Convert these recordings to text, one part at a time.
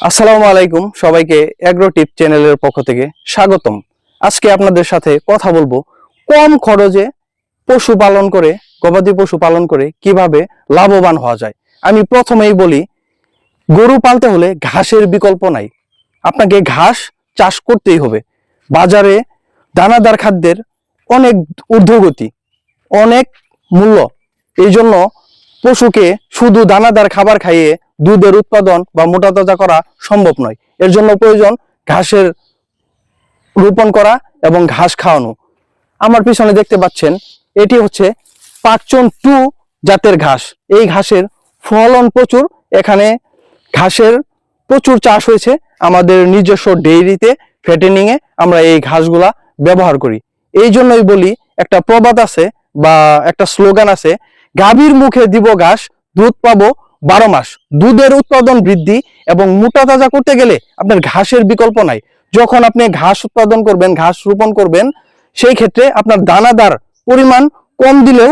আসসালামু আলাইকুম সবাইকে এগ্রো টিপ চ্যানেলের পক্ষ থেকে স্বাগতম। আজকে আপনাদের সাথে কথা বলবো কম খরচে পশু পালন করে, গবাদি পশু পালন করে কিভাবে লাভবান হওয়া যায়। আমি প্রথমেই বলি, গরু পালতে হলে ঘাসের বিকল্প নাই। আপনাকে ঘাস চাষ করতেই হবে। বাজারে দানাদার খাদ্যের অনেক ঊর্ধ্বগতি, অনেক মূল্য। এই জন্য পশুকে শুধু দানাদার খাবার খাইয়ে দুধের উৎপাদন বা মোটা তাজা করা সম্ভব নয়। এর জন্য প্রয়োজন ঘাসের রোপণ করা এবং ঘাস খাওয়ানো। আমার পিছনে দেখতে পাচ্ছেন, এটি হচ্ছে পাকচন 2 জাতের ঘাস। এই ঘাসের ফলন প্রচুর। এখানে ঘাসের প্রচুর চাষ হয়েছে। আমাদের নিজস্ব ডেইরিতে ফ্যাটেনিং এ আমরা এই ঘাসগুলা ব্যবহার করি। এই জন্যই বলি, একটা প্রবাদ আছে বা একটা স্লোগান আছে, গাভীর মুখে দিব ঘাস, দুধ পাবো 12 মাস। দুধের উৎপাদন বৃদ্ধি এবং মোটা তাজা করতে গেলে আপনার ঘাসের বিকল্প নাই। যখন আপনি ঘাস উৎপাদন করবেন, ঘাস রোপণ করবেন, সেই ক্ষেত্রে আপনার দানাদার পরিমাণ কম দিলেও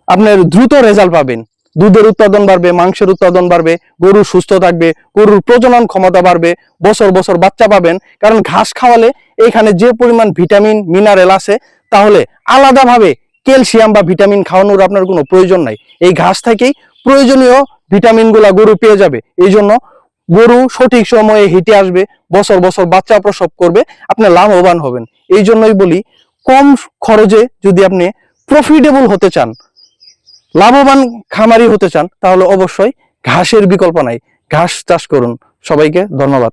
আপনার দ্রুত রেজাল্ট পাবেন। দুধের উৎপাদন বাড়বে, মাংসের উৎপাদন বাড়বে, গরু সুস্থ থাকবে, গরুর প্রজনন ক্ষমতা বাড়বে, বছর বছর বাচ্চা পাবেন। কারণ ঘাস খাওয়ালে এখানে যে পরিমাণ ভিটামিন মিনারেল আছে, তাহলে আলাদাভাবে ক্যালসিয়াম বা ভিটামিন খাওয়ানোর আপনার কোনো প্রয়োজন নাই। এই ঘাস থেকেই প্রয়োজনীয় ভিটামিনগুলা গরু পেয়ে যাবে। এই জন্য গরু সঠিক সময়ে হিটে আসবে, বছর বছর বাচ্চা প্রসব করবে, আপনি লাভবান হবেন। এই জন্যই বলি, কম খরচে যদি আপনি প্রফিটেবল হতে চান, লাভবান খামারি হতে চান, তাহলে অবশ্যই ঘাসের বিকল্প নাই। ঘাস চাষ করুন। সবাইকে ধন্যবাদ।